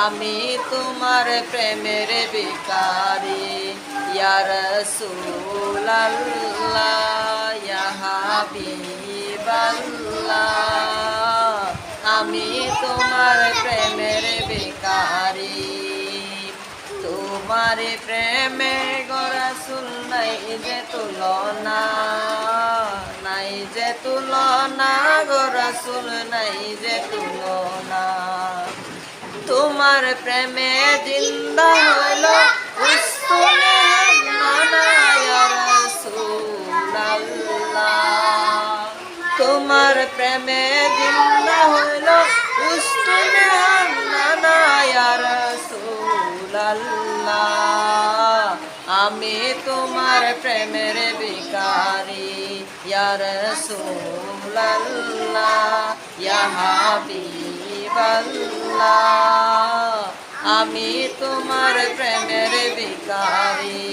আমি তোমার প্রেমের ভিখারি ইয়া রাসূলুল্লাহ ইয়া হাবিবাল্লাহ আমি তোমার প্রেমের ভিখারি তোমার প্রেমে গো রাসূল নাই যে তুলনা নাই যে তুলনা গো রাসূল নাই যে তুলনা তোমার প্রেমে জিন্দা হইল উস্তুনে হান্নানা ইয়া রাসূলুল্লাহ তোমার প্রেমে জিন্দা হইল উস্তুনে হান্নানা ইয়া রাসূলুল্লাহ আমি তোমার প্রেমের ভিখারি ইয়া রাসূলুল্লাহ ইয়া হাবিবাল্লাহ আমি তোমার প্রেমের ভিখারি।